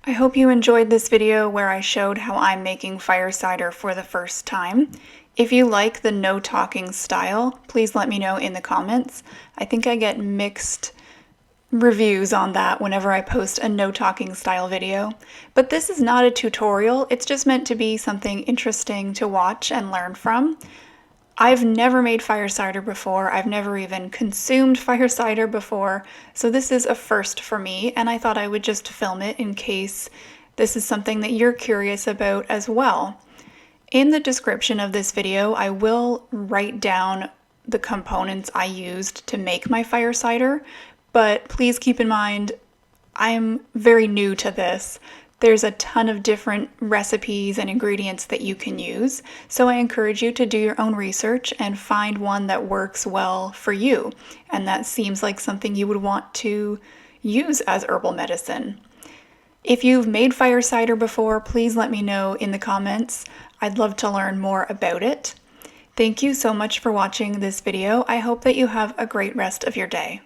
I hope you enjoyed this video where I showed how I'm making fire cider for the first time. If you like the no talking style, please let me know in the comments. I think I get mixed reviews on that whenever I post a no talking style video. But this is not a tutorial, it's just meant to be something interesting to watch and learn from. I've never made fire cider before, I've never even consumed fire cider before, so this is a first for me, and I thought I would just film it in case this is something that you're curious about as well. In the description of this video, I will write down the components I used to make my fire cider, but please keep in mind, I'm very new to this. There's a ton of different recipes and ingredients that you can use, so I encourage you to do your own research and find one that works well for you, and that seems like something you would want to use as herbal medicine. If you've made fire cider before, please let me know in the comments. I'd love to learn more about it. Thank you so much for watching this video. I hope that you have a great rest of your day.